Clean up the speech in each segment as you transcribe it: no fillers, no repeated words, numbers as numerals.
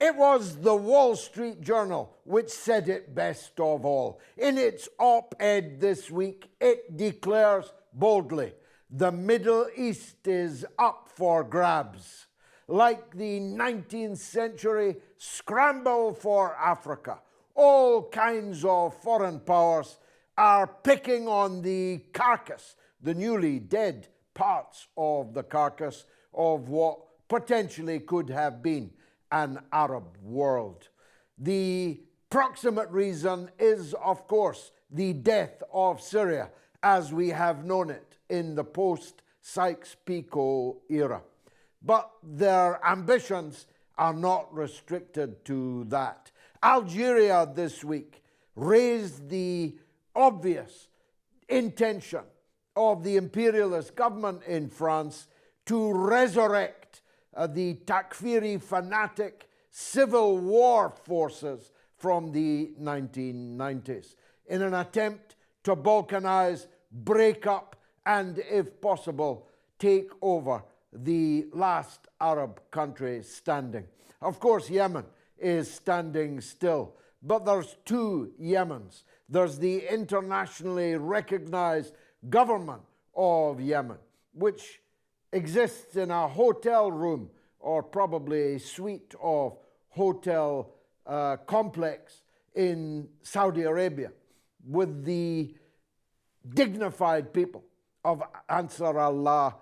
It was the Wall Street Journal which said it best of all. In its op-ed this week, it declares boldly, the Middle East is up for grabs. Like the 19th century scramble for Africa, all kinds of foreign powers are picking on the carcass, the newly dead parts of the carcass of what potentially could have been an Arab world. The proximate reason is, of course, the death of Syria as we have known it in the post-Sykes-Picot era. But their ambitions are not restricted to that. Algeria this week raised the obvious intention of the imperialist government in France to resurrect the Takfiri fanatic civil war forces from the 1990s in an attempt to balkanize, break up, and, if possible, take over the last Arab country standing. Of course, Yemen is standing still, but there's two Yemens. There's the internationally recognized government of Yemen, which exists in a hotel room or probably a suite of hotel complex in Saudi Arabia with the dignified people of Ansar Allah,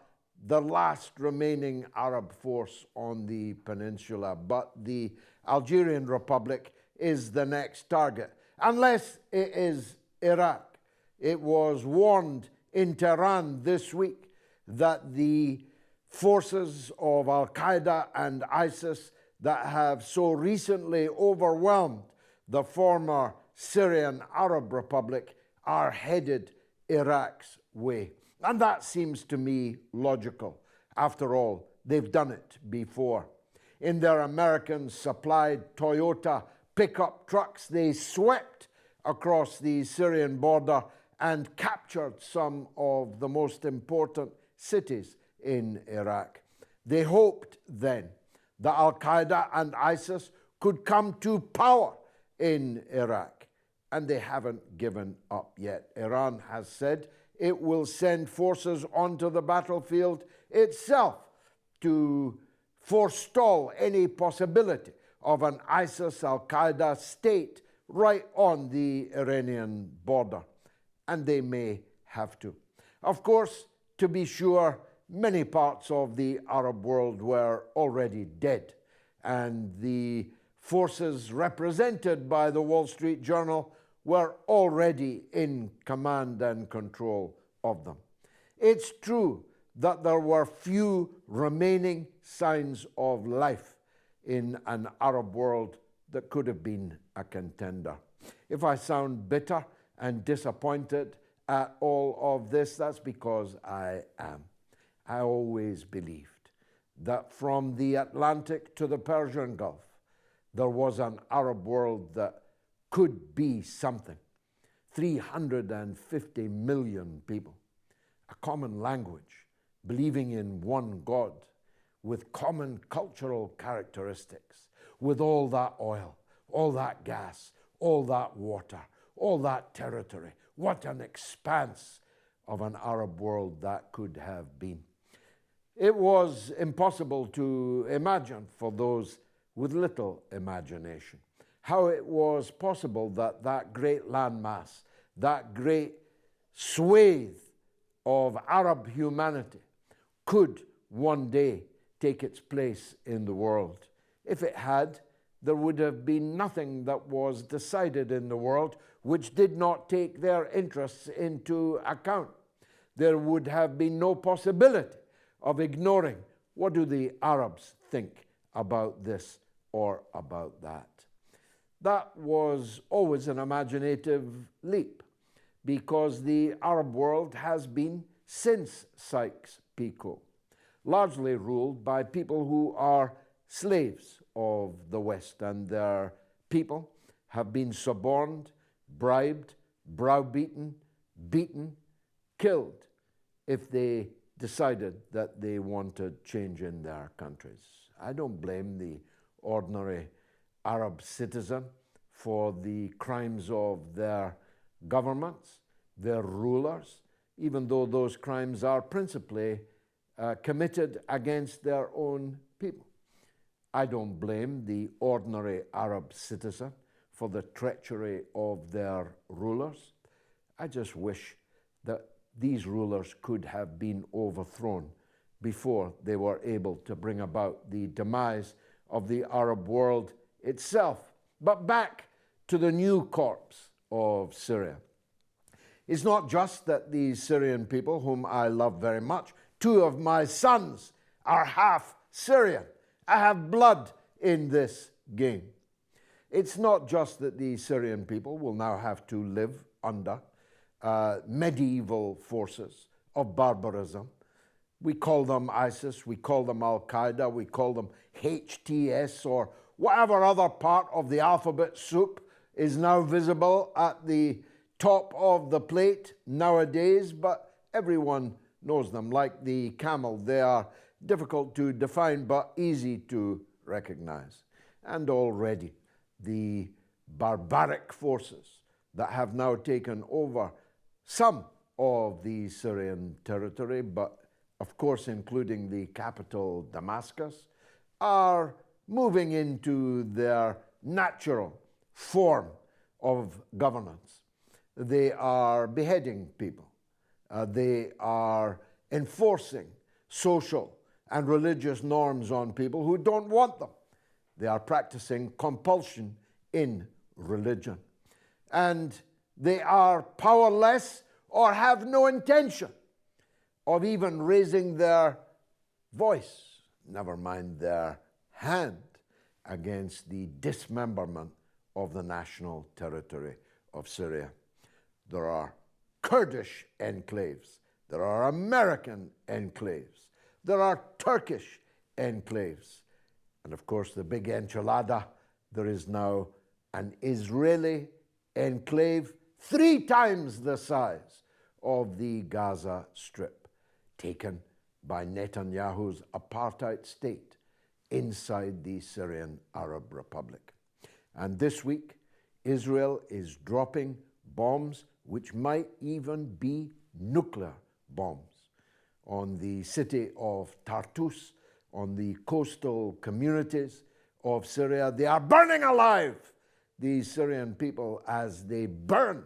the last remaining Arab force on the peninsula. But the Algerian Republic is the next target, unless it is Iraq. It was warned in Tehran this week that the forces of Al-Qaeda and ISIS that have so recently overwhelmed the former Syrian Arab Republic are headed Iraq's way. And that seems to me logical. After all, they've done it before. In their American-supplied Toyota pickup trucks, they swept across the Syrian border and captured some of the most important cities in Iraq. They hoped then that Al-Qaeda and ISIS could come to power in Iraq, and they haven't given up yet. Iran has said it will send forces onto the battlefield itself to forestall any possibility of an ISIS-Al-Qaeda state right on the Iranian border. And they may have to. Of course, to be sure, many parts of the Arab world were already dead, and the forces represented by the Wall Street Journal were already in command and control of them. It's true that there were few remaining signs of life in an Arab world that could have been a contender. If I sound bitter and disappointed at all of this, that's because I am. I always believed that from the Atlantic to the Persian Gulf, there was an Arab world that could be something. 350 million people, a common language, believing in one God, with common cultural characteristics, with all that oil, all that gas, all that water, all that territory. What an expanse of an Arab world that could have been. It was impossible to imagine for those with little imagination how it was possible that that great landmass, that great swathe of Arab humanity could one day take its place in the world. If it had, there would have been nothing that was decided in the world which did not take their interests into account. There would have been no possibility of ignoring what do the Arabs think about this or about that. That was always an imaginative leap, because the Arab world has been, since Sykes-Picot, largely ruled by people who are slaves of the West, and their people have been suborned, bribed, browbeaten, beaten, killed if they decided that they wanted change in their countries. I don't blame the ordinary Arab citizen for the crimes of their governments, their rulers, even though those crimes are principally committed against their own people. I don't blame the ordinary Arab citizen for the treachery of their rulers. I just wish that these rulers could have been overthrown before they were able to bring about the demise of the Arab world itself. But back to the new corpse of Syria. It's not just that these Syrian people, whom I love very much, two of my sons are half Syrian. I have blood in this game. It's not just that the Syrian people will now have to live under medieval forces of barbarism. We call them ISIS, we call them Al-Qaeda, we call them HTS, or whatever other part of the alphabet soup is now visible at the top of the plate nowadays, but everyone knows them. Like the camel, they are difficult to define but easy to recognize. And already the barbaric forces that have now taken over some of the Syrian territory, but of course including the capital Damascus, are moving into their natural form of governance. They are beheading people. They are enforcing social and religious norms on people who don't want them. They are practicing compulsion in religion. And they are powerless or have no intention of even raising their voice, never mind their hand, against the dismemberment of the national territory of Syria. There are Kurdish enclaves. There are American enclaves. There are Turkish enclaves. And of course, the big enchilada, there is now an Israeli enclave 3 times the size of the Gaza Strip, taken by Netanyahu's apartheid state inside the Syrian Arab Republic. And this week, Israel is dropping bombs which might even be nuclear bombs on the city of Tartus, on the coastal communities of Syria. They are burning alive these Syrian people as they burn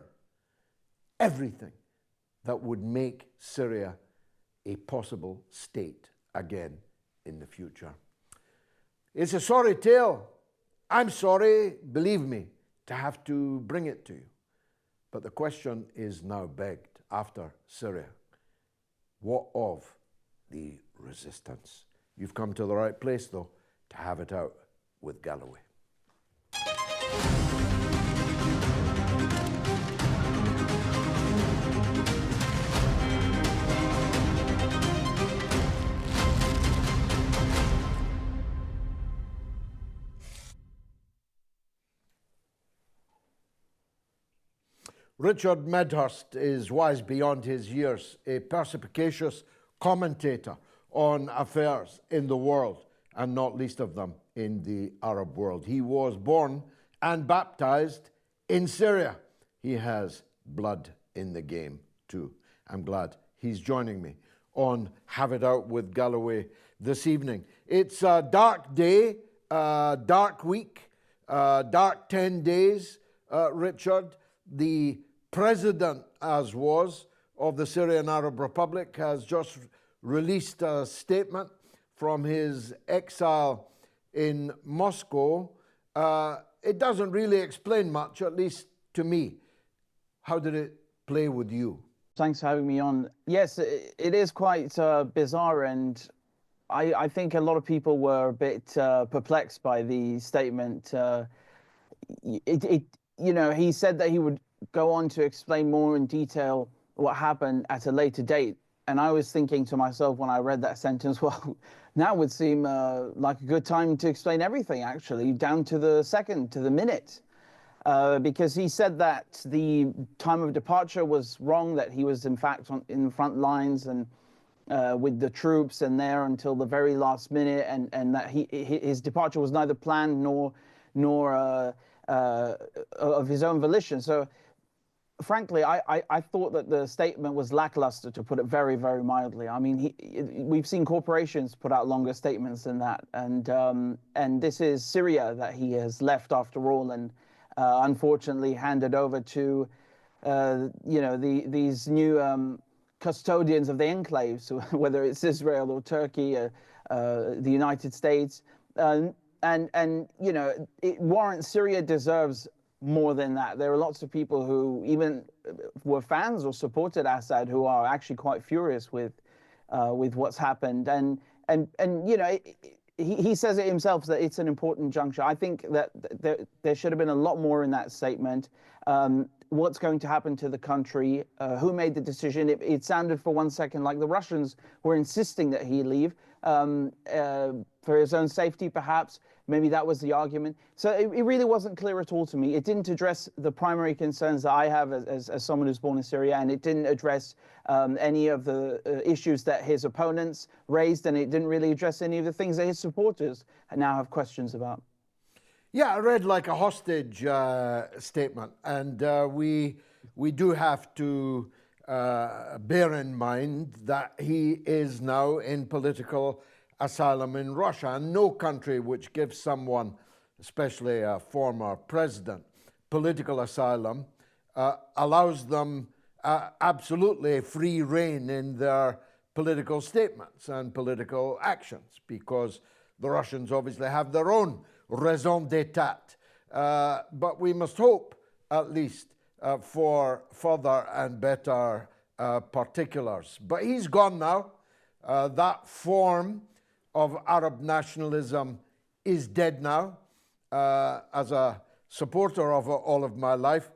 everything that would make Syria a possible state again in the future. It's a sorry tale. I'm sorry, believe me, to have to bring it to you. But the question is now begged after Syria. What of the resistance? You've come to the right place, though, to have it out with Galloway. Richard Medhurst is wise beyond his years, a perspicacious commentator on affairs in the world, and not least of them in the Arab world. He was born and baptized in Syria. He has blood in the game too. I'm glad he's joining me on Have It Out with Galloway this evening. It's a dark day, dark week, dark 10 days, Richard. The president, as was, of the Syrian Arab Republic has just released a statement from his exile in Moscow. It doesn't really explain much, at least to me. How did it play with you? Thanks for having me on. Yes, it is quite bizarre, and I think a lot of people were a bit perplexed by the statement. You know, he said that he would go on to explain more in detail what happened at a later date. And I was thinking to myself when I read that sentence, well, now would seem like a good time to explain everything, actually, down to the second, to the minute. Because he said that the time of departure was wrong, that he was in fact in the front lines and with the troops and there until the very last minute, and that his departure was neither planned nor nor of his own volition. So frankly, I thought that the statement was lackluster, to put it very, very mildly. I mean, we've seen corporations put out longer statements than that, and this is Syria that he has left after all, and unfortunately handed over to these new custodians of the enclaves, whether it's Israel or Turkey, the United States, and Syria deserves more than that. There are lots of people who even were fans or supported Assad who are actually quite furious with what's happened. And he says it himself that it's an important juncture. I think that there should have been a lot more in that statement. What's going to happen to the country? Who made the decision? It sounded for one second like the Russians were insisting that he leave for his own safety, perhaps. Maybe that was the argument. So it really wasn't clear at all to me. It didn't address the primary concerns that I have as someone who's born in Syria, and it didn't address any of the issues that his opponents raised, and it didn't really address any of the things that his supporters now have questions about. Yeah, I read like a hostage statement, and we do have to bear in mind that he is now in political asylum in Russia, and no country which gives someone, especially a former president, political asylum allows them absolutely free rein in their political statements and political actions, because the Russians obviously have their own raison d'etat. But we must hope, at least, for further and better particulars. But he's gone now. That form of Arab nationalism is dead now. As a supporter of all of my life,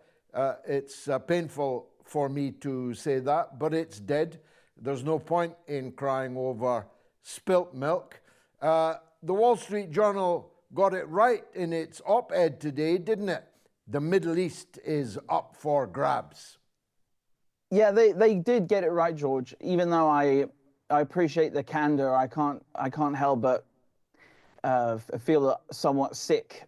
it's painful for me to say that, but it's dead. There's no point in crying over spilt milk. The Wall Street Journal got it right in its op-ed today, didn't it? The Middle East is up for grabs. Yeah, they did get it right, George. Even though I appreciate the candor, I can't help but feel somewhat sick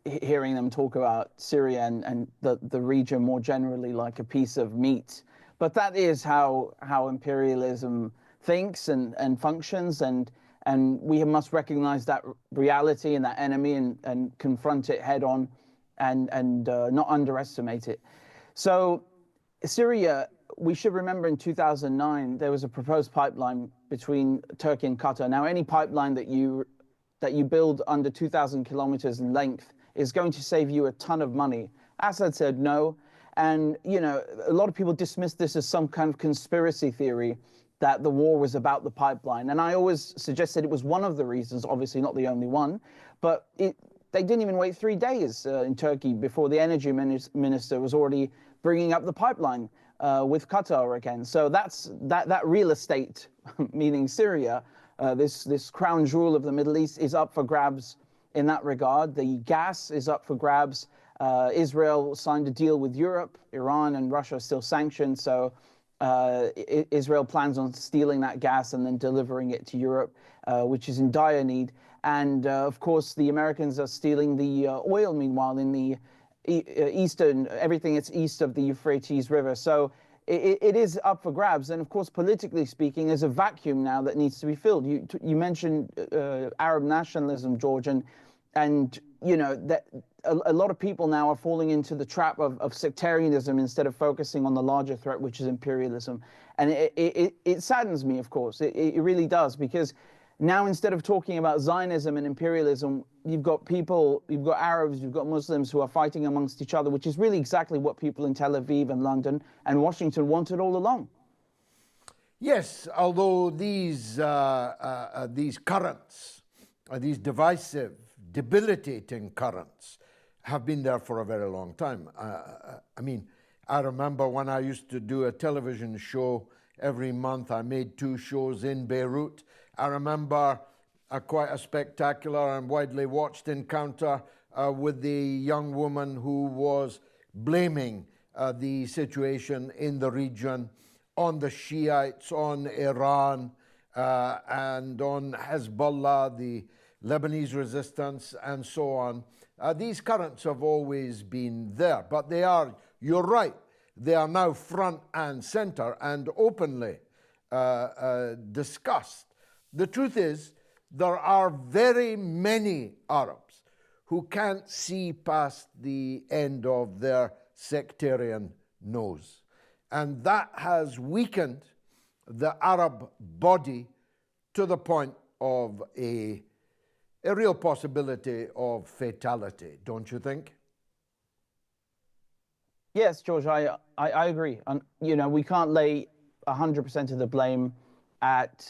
hearing them talk about Syria and the region more generally like a piece of meat. But that is how imperialism thinks and functions, and we must recognize that reality and that enemy and confront it head on and not underestimate it. So Syria, we should remember in 2009, there was a proposed pipeline between Turkey and Qatar. Now, any pipeline that you build under 2,000 kilometers in length is going to save you a ton of money. Assad said no. And, a lot of people dismiss this as some kind of conspiracy theory that the war was about the pipeline. And I always suggested it was one of the reasons, obviously not the only one, but they didn't even wait 3 days in Turkey before the energy minister was already bringing up the pipeline with Qatar again. So that real estate, meaning Syria, this crown jewel of the Middle East, is up for grabs in that regard. The gas is up for grabs. Israel signed a deal with Europe. Iran and Russia are still sanctioned, so Israel plans on stealing that gas and then delivering it to Europe, which is in dire need. And of course, the Americans are stealing the oil, meanwhile, in the eastern, everything that's east of the Euphrates River. So it is up for grabs. And of course, politically speaking, there's a vacuum now that needs to be filled. You mentioned Arab nationalism, George, and that a lot of people now are falling into the trap of sectarianism instead of focusing on the larger threat, which is imperialism. And it saddens me, of course. It really does, because now instead of talking about Zionism and imperialism, you've got Arabs, you've got Muslims who are fighting amongst each other, which is really exactly what people in Tel Aviv and London and Washington wanted all along. Yes, although these currents, these divisive, debilitating currents, have been there for a very long time. I remember when I used to do a television show every month. I made 2 shows in Beirut. I remember quite a spectacular and widely watched encounter with the young woman who was blaming the situation in the region on the Shiites, on Iran, and on Hezbollah, the Lebanese resistance, and so on. These currents have always been there, but they are, you're right, they are now front and center and openly discussed. The truth is, there are very many Arabs who can't see past the end of their sectarian nose. And that has weakened the Arab body to the point of a real possibility of fatality, don't you think? Yes, George, I agree. You know, we can't lay 100% of the blame at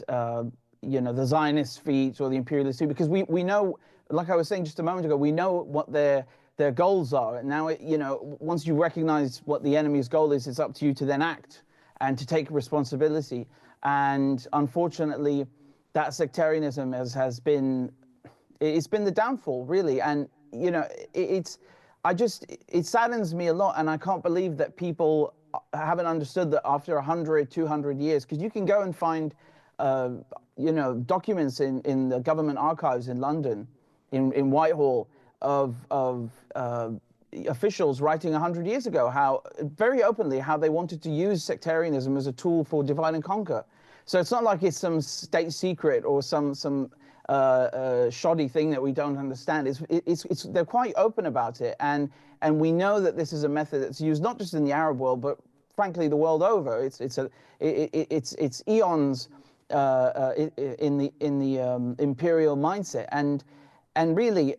you know, the Zionist feet or the imperialist feet, because we know, like I was saying just a moment ago, we know what their goals are. And now, you know, once you recognize what the enemy's goal is, it's up to you to then act and to take responsibility. And unfortunately, that sectarianism has been, it's been the downfall, really. And, you know, it saddens me a lot, and I can't believe that people haven't understood that after 100, 200 years, because you can go and find, you know, documents in the government archives in London, in Whitehall, of officials writing 100 years ago, how, very openly, how they wanted to use sectarianism as a tool for divide and conquer. So it's not like it's some state secret or some shoddy thing that we don't understand. They're quite open about it, and we know that this is a method that's used not just in the Arab world, but frankly the world over. It's eons in the imperial mindset, and really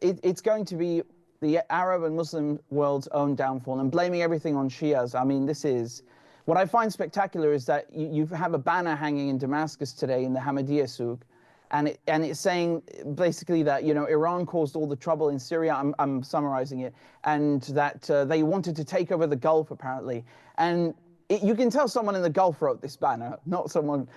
it's going to be the Arab and Muslim world's own downfall, and blaming everything on Shias. I mean, this is what I find spectacular, is that you have a banner hanging in Damascus today in the Hamadiyya Souk, and it's saying basically that, you know, Iran caused all the trouble in Syria. I'm summarizing it, and that they wanted to take over the Gulf apparently. And you can tell someone in the Gulf wrote this banner, not someone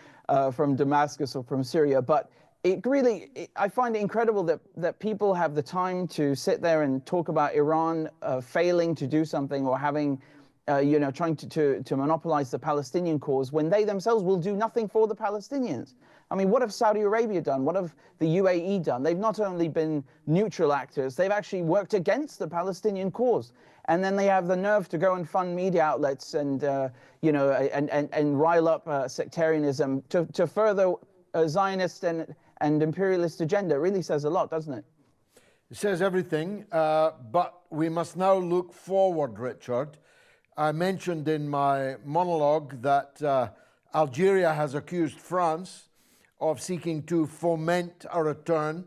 from Damascus or from Syria. But it really, I find it incredible that people have the time to sit there and talk about Iran failing to do something, or having, you know, trying to monopolize the Palestinian cause, when they themselves will do nothing for the Palestinians. I mean, what have Saudi Arabia done? What have the UAE done? They've not only been neutral actors, they've actually worked against the Palestinian cause. And then they have the nerve to go and fund media outlets and, you know, and rile up sectarianism to further a Zionist and imperialist agenda. It really says a lot, doesn't it? It says everything, but we must now look forward, Richard. I mentioned in my monologue that Algeria has accused France of seeking to foment a return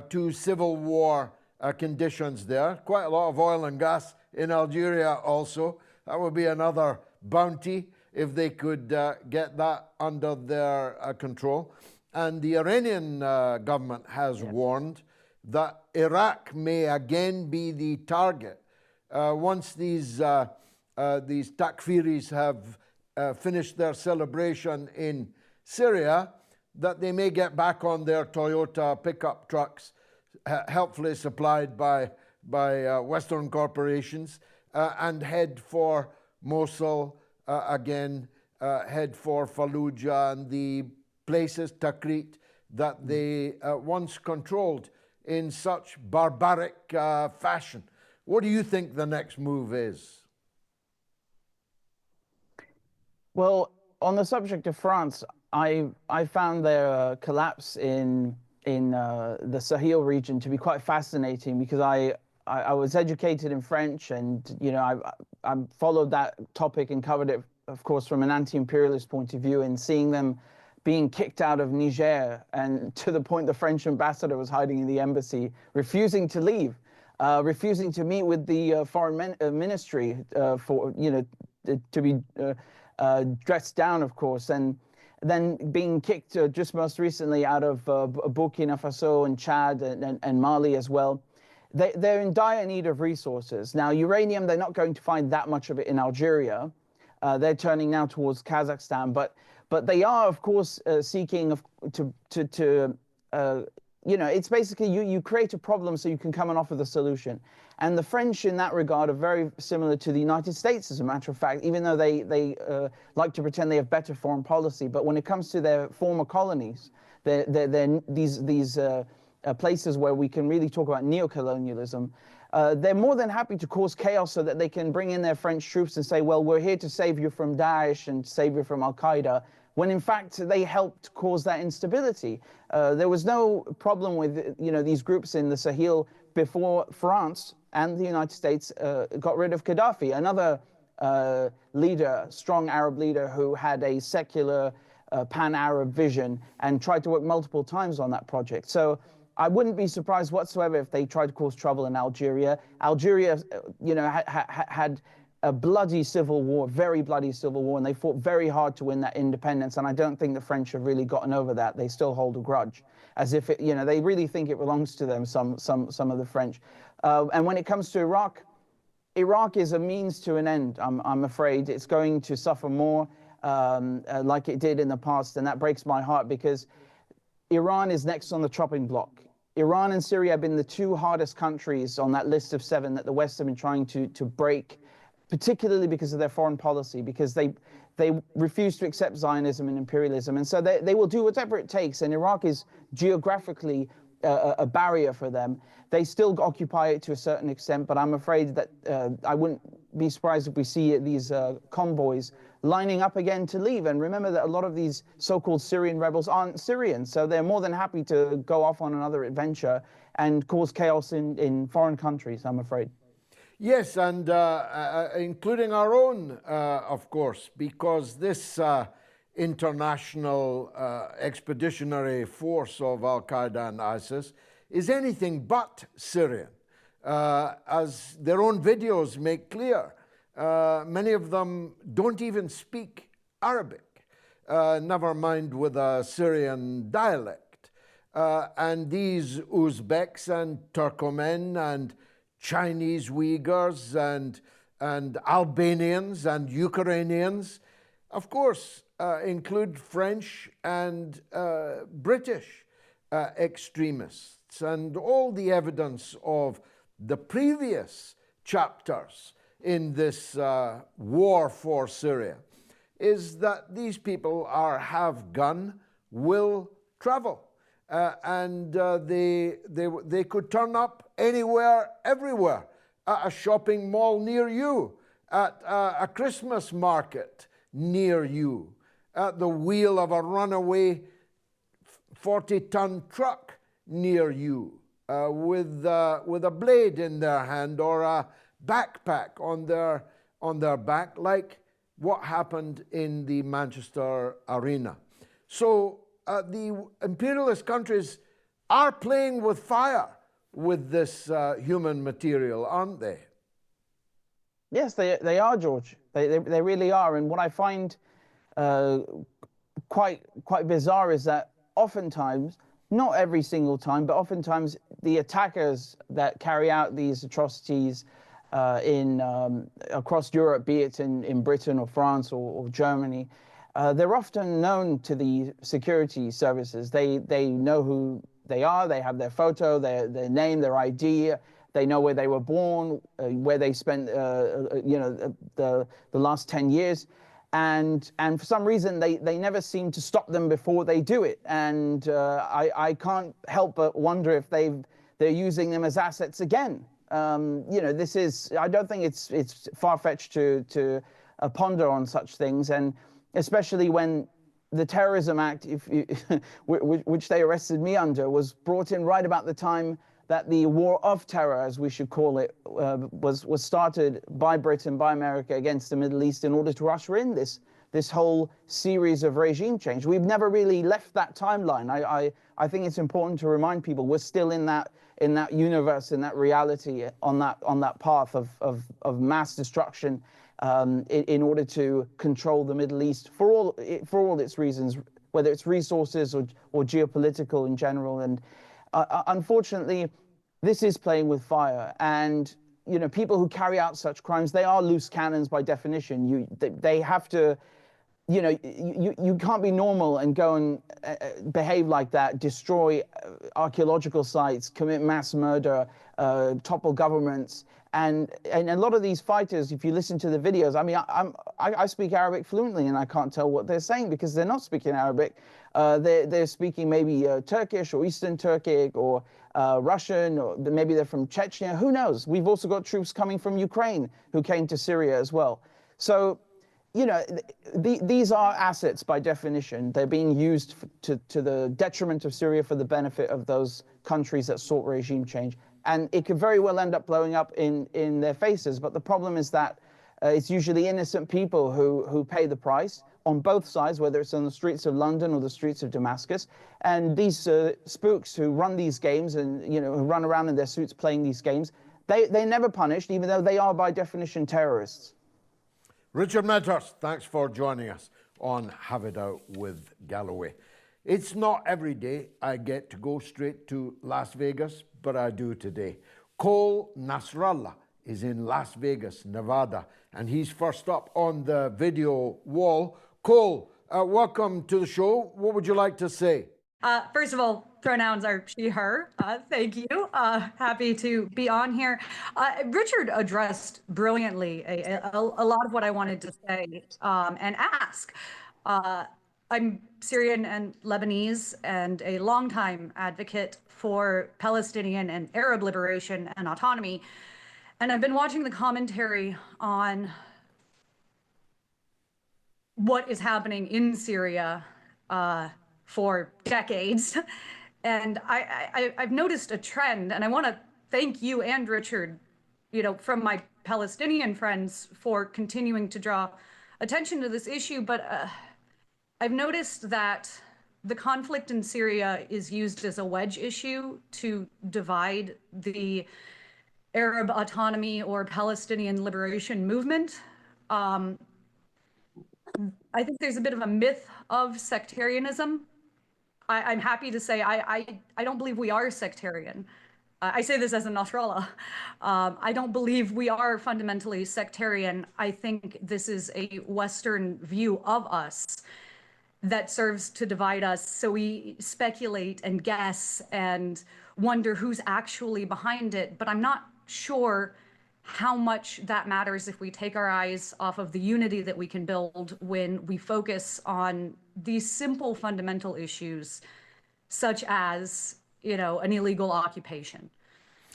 to civil war conditions there. Quite a lot of oil and gas in Algeria also. That would be another bounty if they could get that under their control. And the Iranian government has warned that Iraq may again be the target once these Takfiris have finished their celebration in Syria, that they may get back on their Toyota pickup trucks, helpfully supplied by Western corporations, and head for Mosul again, head for Fallujah and the places, Tikrit, that they once controlled in such barbaric fashion. What do you think the next move is? Well, on the subject of France, I found their collapse in the Sahel region to be quite fascinating, because I was educated in French, and, you know, I followed that topic and covered it, of course, from an anti-imperialist point of view, and seeing them being kicked out of Niger, and to the point the French ambassador was hiding in the embassy, refusing to leave, refusing to meet with the foreign ministry for, you know, to be dressed down, of course, and then being kicked just most recently out of Burkina Faso and Chad and Mali as well. They're in dire need of resources. Now, uranium, they're not going to find that much of it in Algeria. They're turning now towards Kazakhstan, but they are, of course, seeking to you know, it's basically you create a problem so you can come and offer the solution. And the French in that regard are very similar to the United States, as a matter of fact, even though they like to pretend they have better foreign policy. But when it comes to their former colonies, these places where we can really talk about neocolonialism, they're more than happy to cause chaos so that they can bring in their French troops and say, well, we're here to save you from Daesh and save you from Al-Qaeda, when in fact they helped cause that instability. There was no problem with these groups in the Sahel before France and the United States got rid of Gaddafi, another leader, strong Arab leader who had a secular pan-Arab vision and tried to work multiple times on that project. So I wouldn't be surprised whatsoever if they tried to cause trouble in Algeria. Algeria, had a bloody civil war, very bloody civil war, and they fought very hard to win that independence. And I don't think the French have really gotten over that. They still hold a grudge, as if they really think it belongs to them. Some of the French. And when it comes to Iraq, Iraq is a means to an end. I'm afraid it's going to suffer more, like it did in the past, and that breaks my heart because Iran is next on the chopping block. Iran and Syria have been the two hardest countries on that list of 7 that the West have been trying to break, particularly because of their foreign policy, because they refuse to accept Zionism and imperialism. And so they will do whatever it takes. And Iraq is geographically a barrier for them. They still occupy it to a certain extent, but I'm afraid that I wouldn't be surprised if we see these convoys lining up again to leave. And remember that a lot of these so-called Syrian rebels aren't Syrian, so they're more than happy to go off on another adventure and cause chaos in foreign countries, I'm afraid. Yes, and including our own, of course, because this international expeditionary force of Al-Qaeda and ISIS is anything but Syrian. As their own videos make clear, many of them don't even speak Arabic, never mind with a Syrian dialect. And these Uzbeks and Turkmen and Chinese Uyghurs and Albanians and Ukrainians, of course, include French and British extremists. And all the evidence of the previous chapters in this war for Syria is that these people have gun, will travel. And they could turn up anywhere, everywhere, at a shopping mall near you, at a Christmas market near you, at the wheel of a runaway 40-ton truck near you, with a blade in their hand or a backpack on their back, like what happened in the Manchester Arena. So the imperialist countries are playing with fire with this human material, aren't they? Yes, they are, George. They really are. And what I find quite bizarre is that oftentimes, not every single time, but oftentimes the attackers that carry out these atrocities across Europe, be it in Britain or France or Germany, they're often known to the security services. They know who they are. They have their photo, their name, their ID. They know where they were born, where they spent the last 10 years. And for some reason, they never seem to stop them before they do it. And I can't help but wonder if they're using them as assets again. This is, I don't think it's far-fetched to ponder on such things, and especially when the Terrorism Act, which they arrested me under, was brought in right about the time that the war of terror, as we should call it, was started by Britain, by America against the Middle East in order to usher in this whole series of regime change. We've never really left that timeline. I think it's important to remind people we're still in that universe, in that reality, on that path of mass destruction in order to control the Middle East for all its reasons, whether it's resources or geopolitical in general. And unfortunately, this is playing with fire. And people who carry out such crimes, they are loose cannons by definition. They have to you know, you can't be normal and go and behave like that, destroy archaeological sites, commit mass murder, topple governments. And a lot of these fighters, if you listen to the videos, I mean, I speak Arabic fluently, and I can't tell what they're saying because they're not speaking Arabic. They're speaking maybe Turkish or Eastern Turkic or Russian, or maybe they're from Chechnya. Who knows? We've also got troops coming from Ukraine who came to Syria as well. So, you know, these are assets by definition. They're being used to the detriment of Syria for the benefit of those countries that sought regime change. And it could very well end up blowing up in their faces. But the problem is that it's usually innocent people who pay the price on both sides, whether it's on the streets of London or the streets of Damascus. And these spooks who run these games and, you know, who run around in their suits playing these games, they're never punished, even though they are by definition terrorists. Richard Medhurst, thanks for joining us on Have It Out with Galloway. It's not every day I get to go straight to Las Vegas, but I do today. Cole Nasrallah is in Las Vegas, Nevada, and he's first up on the video wall. Cole, welcome to the show. What would you like to say? First of all, pronouns are she, her. Thank you. Happy to be on here. Richard addressed brilliantly a lot of what I wanted to say and ask. I'm Syrian and Lebanese and a longtime advocate for Palestinian and Arab liberation and autonomy. And I've been watching the commentary on what is happening in Syria for decades. And I've noticed a trend, and I want to thank you and Richard, you know, from my Palestinian friends for continuing to draw attention to this issue. But I've noticed that the conflict in Syria is used as a wedge issue to divide the Arab autonomy or Palestinian liberation movement. I think there's a bit of a myth of sectarianism. I'm happy to say I don't believe we are sectarian. I say this as a Nasrallah. I don't believe we are fundamentally sectarian. I think this is a Western view of us that serves to divide us. So we speculate and guess and wonder who's actually behind it. But I'm not sure how much that matters if we take our eyes off of the unity that we can build when we focus on these simple fundamental issues, such as, you know, an illegal occupation.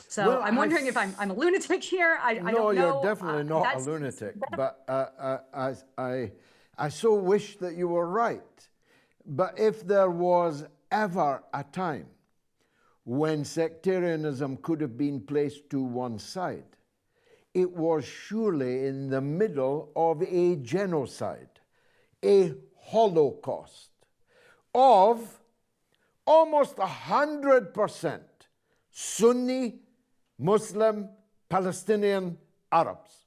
So well, I'm wondering if I'm a lunatic here. I don't know. No, you're definitely not a lunatic. But I so wish that you were right. But if there was ever a time when sectarianism could have been placed to one side, it was surely in the middle of a genocide, a Holocaust of almost 100% Sunni Muslim Palestinian Arabs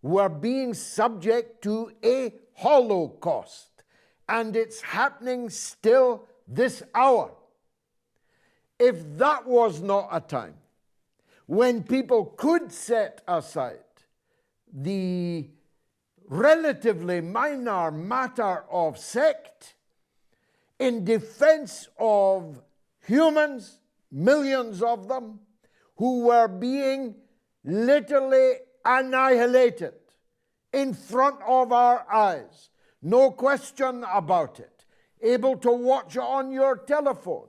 were being subject to a Holocaust, and it's happening still this hour. If that was not a time when people could set aside the relatively minor matter of sect in defense of humans, millions of them, who were being literally annihilated in front of our eyes, no question about it, able to watch on your telephone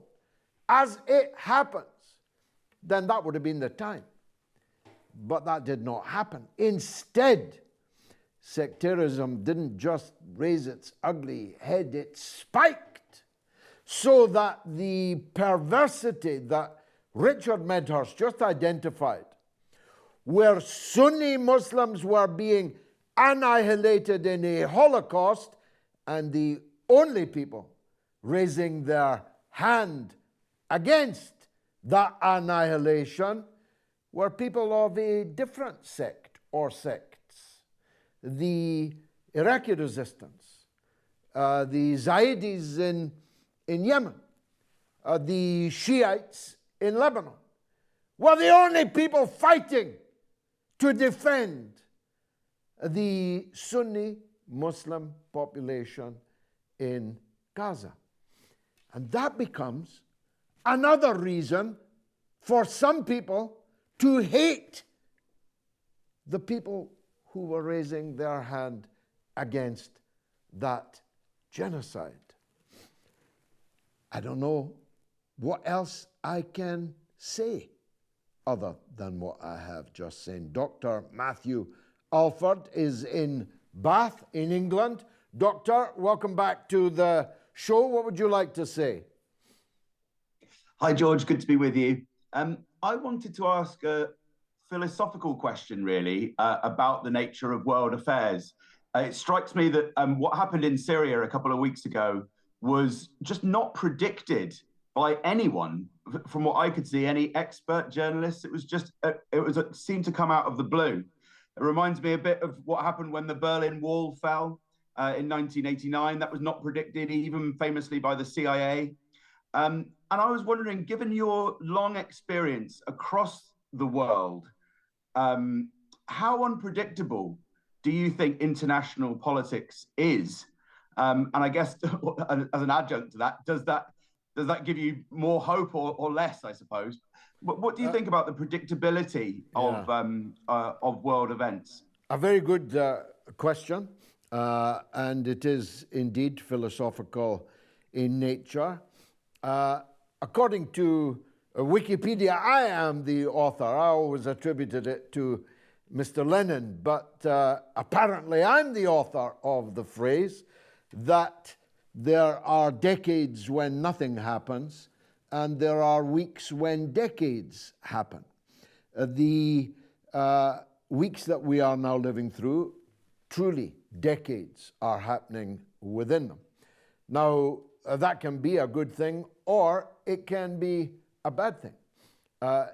as it happens, then that would have been the time. But that did not happen. Instead, sectarianism didn't just raise its ugly head, it spiked, so that the perversity that Richard Medhurst just identified, where Sunni Muslims were being annihilated in a Holocaust, and the only people raising their hand against that annihilation were people of a different sect or sects. The Iraqi resistance, the Zaydis in Yemen, the Shiites in Lebanon, were the only people fighting to defend the Sunni Muslim population in Gaza. And that becomes another reason for some people to hate the people who were raising their hand against that genocide. I don't know what else I can say other than what I have just said. Dr. Matthew Alford is in Bath in England. Doctor, welcome back to the show. What would you like to say? Hi, George. Good to be with you. I wanted to ask a philosophical question, really, about the nature of world affairs. It strikes me that what happened in Syria a couple of weeks ago was just not predicted by anyone. From what I could see, any expert journalists, it seemed to come out of the blue. It reminds me a bit of what happened when the Berlin Wall fell in 1989. That was not predicted, even famously by the CIA. And I was wondering, given your long experience across the world, how unpredictable do you think international politics is? And I guess as an adjunct to that, does that give you more hope or less, I suppose? What do you think about the predictability of world events? A very good question, and it is indeed philosophical in nature. According to Wikipedia, I am the author. I always attributed it to Mr. Lenin, but apparently I'm the author of the phrase that there are decades when nothing happens, and there are weeks when decades happen. The weeks that we are now living through, truly decades are happening within them. Now, that can be a good thing, or it can be a bad thing.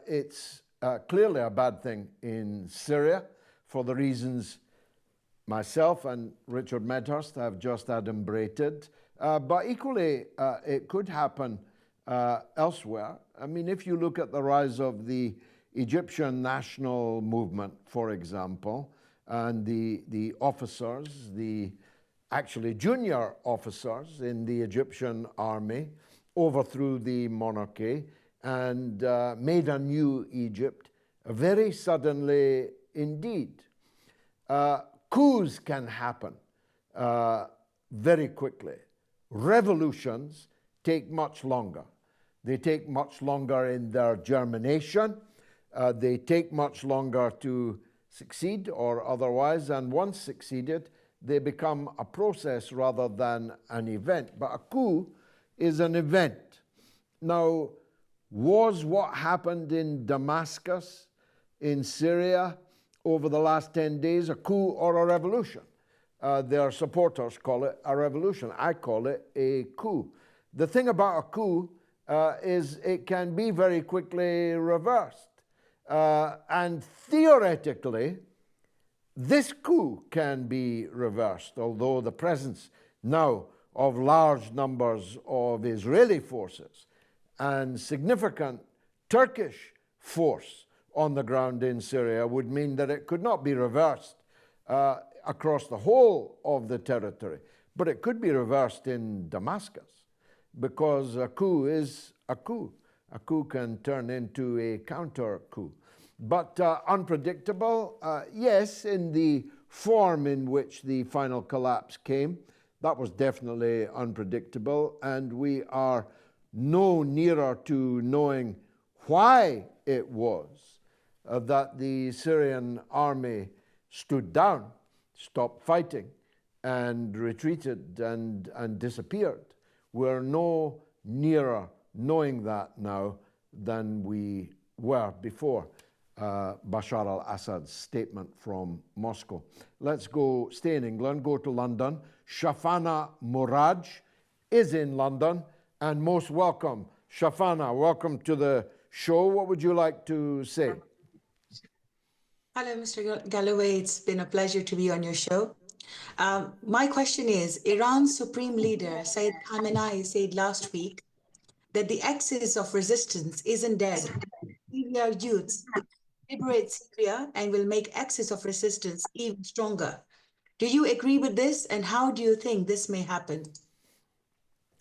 It's clearly a bad thing in Syria for the reasons myself and Richard Medhurst have just adumbrated, but equally it could happen elsewhere. I mean, if you look at the rise of the Egyptian national movement, for example, and the officers, actually junior officers in the Egyptian army overthrew the monarchy and made a new Egypt very suddenly indeed. Coups can happen very quickly. Revolutions take much longer. They take much longer in their germination. They take much longer to succeed or otherwise, and once succeeded, they become a process rather than an event. But a coup is an event. Now, was what happened in Damascus, in Syria, over the last 10 days a coup or a revolution? Their supporters call it a revolution. I call it a coup. The thing about a coup is it can be very quickly reversed. And theoretically, this coup can be reversed, although the presence now of large numbers of Israeli forces and significant Turkish force on the ground in Syria would mean that it could not be reversed across the whole of the territory, but it could be reversed in Damascus, because a coup is a coup. A coup can turn into a counter coup. But unpredictable, yes, in the form in which the final collapse came, that was definitely unpredictable, and we are no nearer to knowing why it was that the Syrian army stood down, stopped fighting, and retreated and disappeared. We're no nearer knowing that now than we were before Bashar al-Assad's statement from Moscow. Let's stay in England, go to London. Shafana Muraj is in London, and most welcome. Shafana, welcome to the show. What would you like to say? Hello, Mr. Galloway. It's been a pleasure to be on your show. My question is, Iran's supreme leader, Sayyid Khamenei, said last week that the axis of resistance isn't dead. Syria youths liberate Syria and will make axis of resistance even stronger. Do you agree with this? And how do you think this may happen?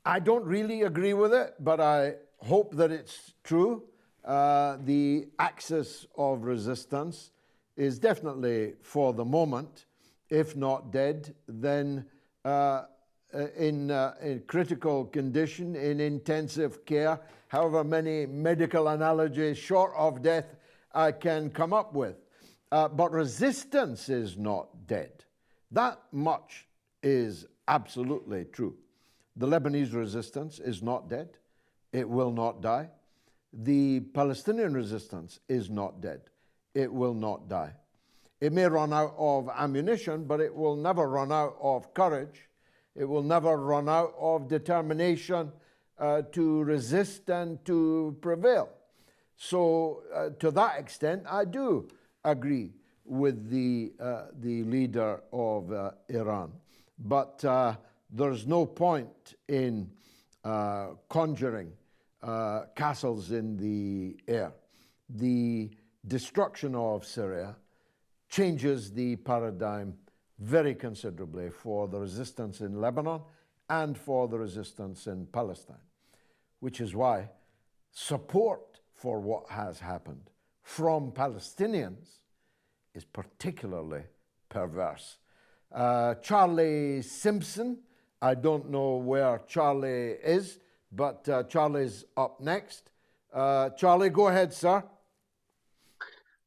I don't really agree with it, but I hope that it's true. The axis of resistance is definitely, for the moment, if not dead, then in critical condition, in intensive care, however many medical analogies short of death I can come up with. But resistance is not dead. That much is absolutely true. The Lebanese resistance is not dead. It will not die. The Palestinian resistance is not dead. It will not die. It may run out of ammunition, but it will never run out of courage. It will never run out of determination to resist and to prevail. So to that extent, I do agree with the leader of Iran. But there's no point in conjuring castles in the air. The destruction of Syria changes the paradigm very considerably for the resistance in Lebanon and for the resistance in Palestine, which is why support for what has happened from Palestinians is particularly perverse. Charlie Simpson, I don't know where Charlie is, but Charlie's up next. Charlie, go ahead, sir.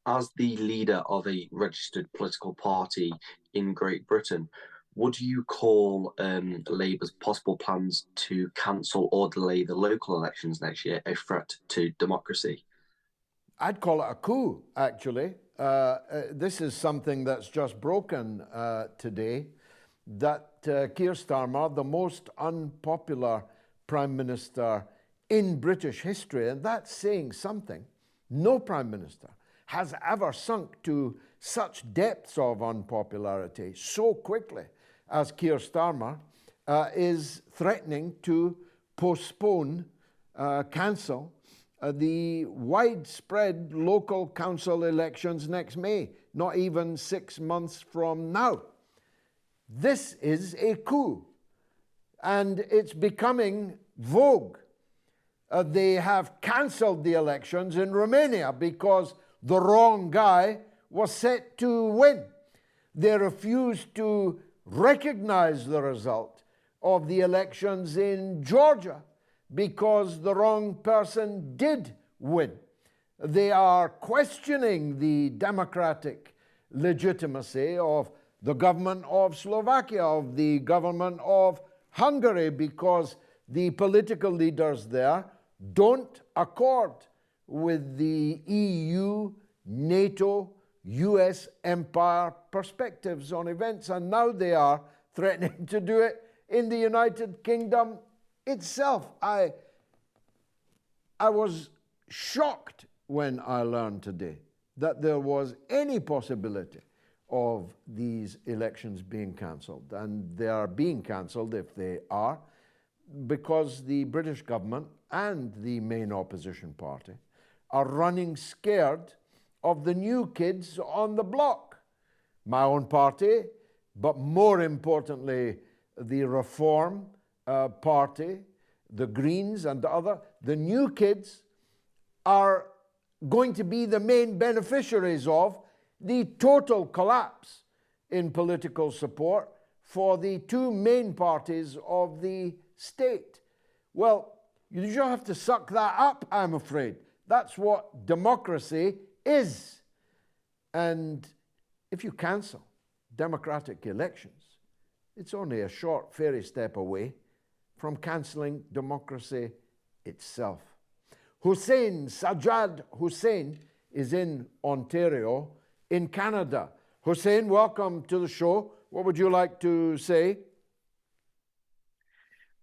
As the leader of a registered political party in Great Britain, would you call Labour's possible plans to cancel or delay the local elections next year a threat to democracy? I'd call it a coup, actually. This is something that's just broken today, that Keir Starmer, the most unpopular Prime Minister in British history, and that's saying something, no Prime Minister has ever sunk to such depths of unpopularity so quickly as Keir Starmer is threatening to postpone, cancel the widespread local council elections next May, not even 6 months from now. This is a coup, and it's becoming vogue. They have cancelled the elections in Romania because the wrong guy was set to win. They refused to recognize the result of the elections in Georgia because the wrong person did win. They are questioning the democratic legitimacy of the government of Slovakia, of the government of Hungary, because the political leaders there don't accord with the EU, NATO, US empire perspectives on events, and now they are threatening to do it in the United Kingdom itself. I was shocked when I learned today that there was any possibility of these elections being cancelled, and they are being cancelled if they are, because the British government and the main opposition party are running scared of the new kids on the block. My own party, but more importantly, the Reform Party, the Greens and the other, the new kids are going to be the main beneficiaries of the total collapse in political support for the two main parties of the state. Well, you just have to suck that up, I'm afraid. That's what democracy is. And if you cancel democratic elections, it's only a short fairy step away from cancelling democracy itself. Sajjad Hussein is in Ontario, in Canada. Hussein, welcome to the show. What would you like to say?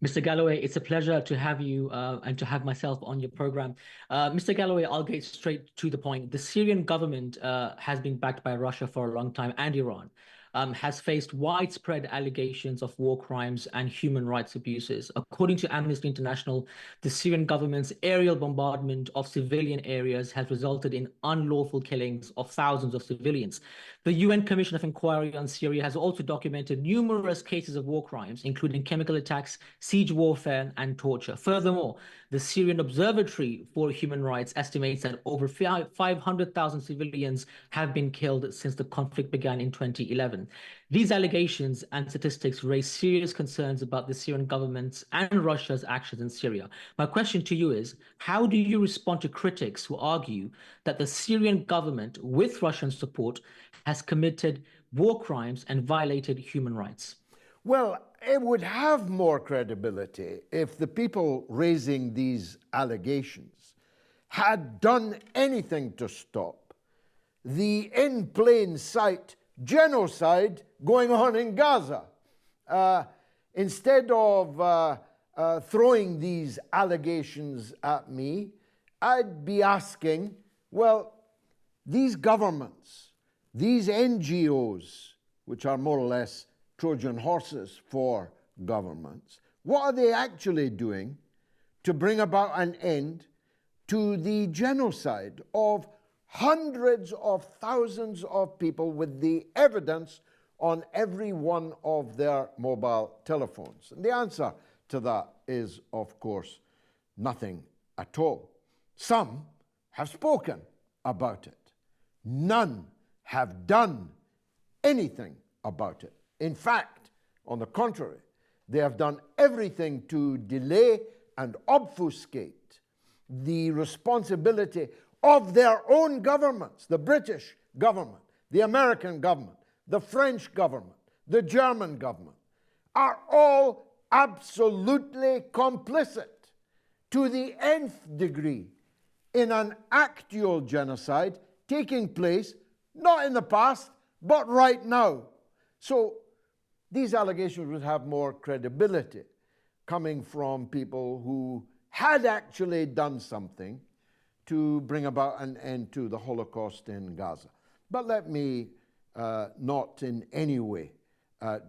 Mr. Galloway, it's a pleasure to have you and to have myself on your program. Mr. Galloway, I'll get straight to the point. The Syrian government has been backed by Russia for a long time, and Iran. has faced widespread allegations of war crimes and human rights abuses. According to Amnesty International, the Syrian government's aerial bombardment of civilian areas has resulted in unlawful killings of thousands of civilians. The UN Commission of Inquiry on Syria has also documented numerous cases of war crimes, including chemical attacks, siege warfare, and torture. Furthermore, the Syrian Observatory for Human Rights estimates that over 500,000 civilians have been killed since the conflict began in 2011. These allegations and statistics raise serious concerns about the Syrian government's and Russia's actions in Syria. My question to you is, how do you respond to critics who argue that the Syrian government, with Russian support, has committed war crimes and violated human rights? Well, it would have more credibility if the people raising these allegations had done anything to stop the in plain sight genocide going on in Gaza. Instead of throwing these allegations at me, I'd be asking, well, these governments, these NGOs, which are more or less Trojan horses for governments, what are they actually doing to bring about an end to the genocide of hundreds of thousands of people, with the evidence on every one of their mobile telephones? And the answer to that is, of course, nothing at all. Some have spoken about it. None have done anything about it. In fact, on the contrary, they have done everything to delay and obfuscate the responsibility of their own governments, the British government, the American government, the French government, the German government, are all absolutely complicit to the nth degree in an actual genocide taking place, not in the past, but right now. So these allegations would have more credibility coming from people who had actually done something to bring about an end to the Holocaust in Gaza. But let me not in any way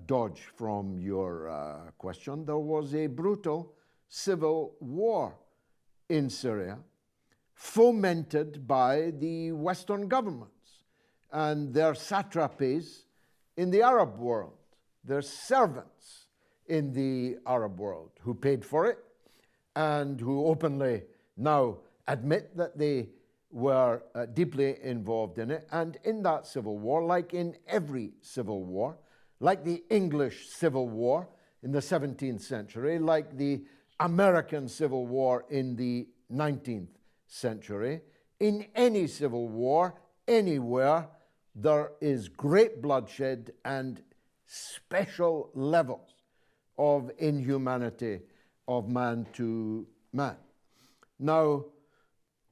dodge from your question. There was a brutal civil war in Syria, fomented by the Western governments and their satrapies in the Arab world, their servants in the Arab world, who paid for it and who openly now admit that they were deeply involved in it. And in that civil war, like in every civil war, like the English Civil War in the 17th century, like the American Civil War in the 19th century, in any civil war, anywhere, there is great bloodshed and special levels of inhumanity of man to man. Now,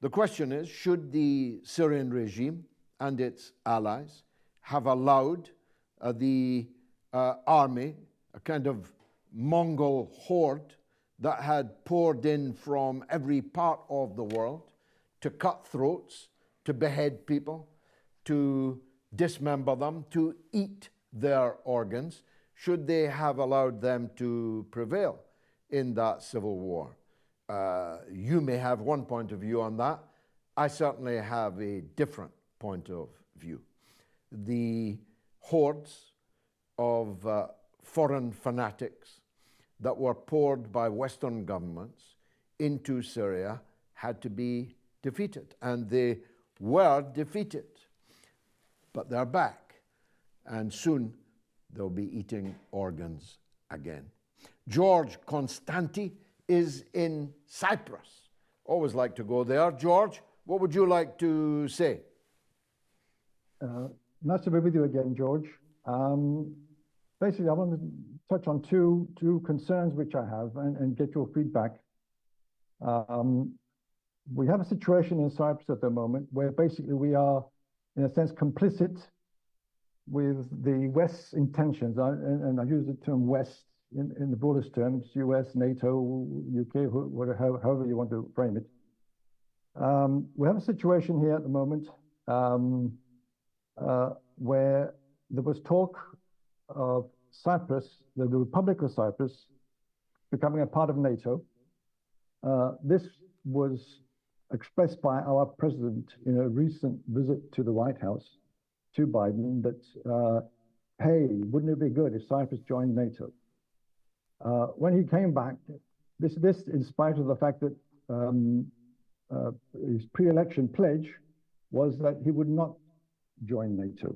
the question is, should the Syrian regime and its allies have allowed the army, a kind of Mongol horde that had poured in from every part of the world to cut throats, to behead people, to dismember them, to eat their organs, should they have allowed them to prevail in that civil war? You may have one point of view on that. I certainly have a different point of view. The hordes of foreign fanatics that were poured by Western governments into Syria had to be defeated, and they were defeated. But they're back, and soon they'll be eating organs again. George Constanti is in Cyprus. Always like to go there. George, what would you like to say? Nice to be with you again, George. Basically, I want to touch on two concerns which I have and get your feedback. We have a situation in Cyprus at the moment where basically we are, in a sense, complicit with the West's intentions, and I use the term West in the broadest terms, US, NATO, UK, however you want to frame it. We have a situation here at the moment where there was talk of Cyprus, the Republic of Cyprus, becoming a part of NATO. This was expressed by our president in a recent visit to the White House to Biden that, hey, wouldn't it be good if Cyprus joined NATO? When he came back, this in spite of the fact that his pre-election pledge was that he would not join NATO.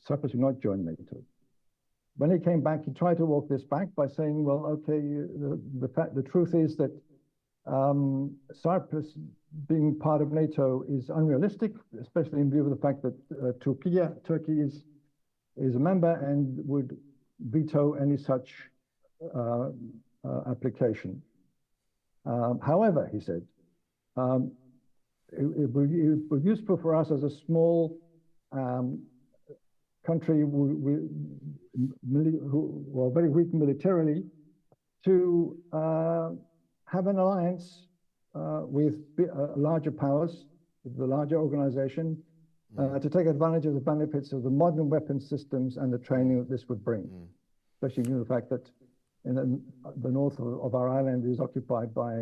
Cyprus would not join NATO. When he came back, he tried to walk this back by saying, well, okay, the truth is that Cyprus being part of NATO is unrealistic, especially in view of the fact that Turkey is a member and would veto any such application. However, he said, it would be useful for us as a small country who are very weak militarily to have an alliance with larger powers, the larger organization, to take advantage of the benefits of the modern weapon systems and the training that this would bring, especially given the fact that in the north of our island is occupied by...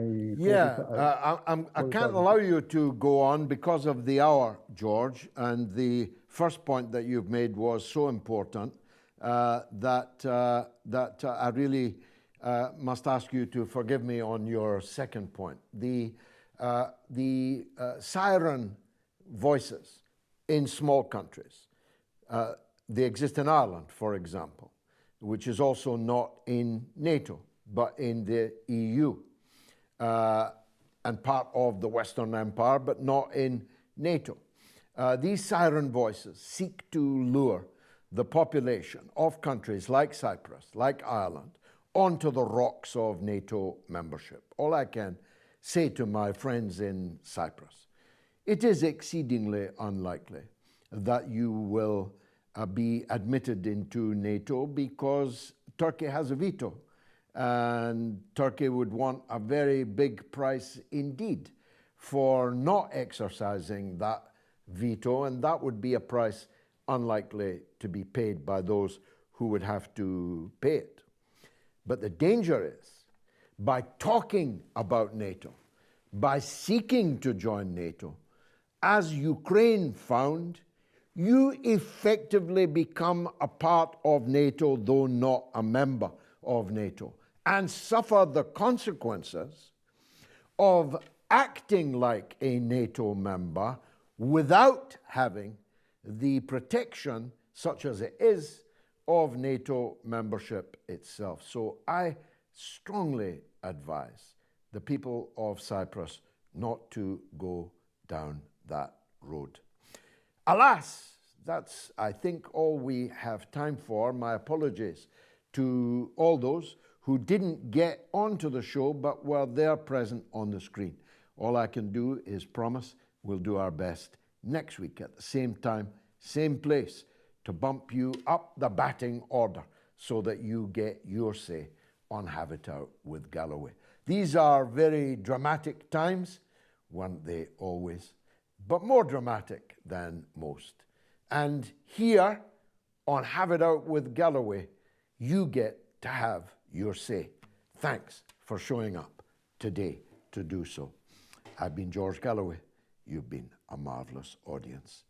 I can't allow you to go on because of the hour, George, and the first point that you've made was so important that I really must ask you to forgive me on your second point. The siren voices in small countries, they exist in Ireland, for example, which is also not in NATO, but in the EU, and part of the Western Empire, but not in NATO. These siren voices seek to lure the population of countries like Cyprus, like Ireland, onto the rocks of NATO membership. All I can say to my friends in Cyprus, it is exceedingly unlikely that you will be admitted into NATO because Turkey has a veto, and Turkey would want a very big price indeed for not exercising that veto, and that would be a price unlikely to be paid by those who would have to pay it. But the danger is, by talking about NATO, by seeking to join NATO, as Ukraine found, you effectively become a part of NATO, though not a member of NATO, and suffer the consequences of acting like a NATO member without having the protection, such as it is, of NATO membership itself. So I strongly advise the people of Cyprus not to go down that road. Alas, that's, I think, all we have time for. My apologies to all those who didn't get onto the show but were there present on the screen. All I can do is promise we'll do our best next week at the same time, same place, to bump you up the batting order so that you get your say on Have It Out with Galloway. These are very dramatic times, weren't they always? But more dramatic than most. And here on Have It Out with Galloway, you get to have your say. Thanks for showing up today to do so. I've been George Galloway. You've been a marvelous audience.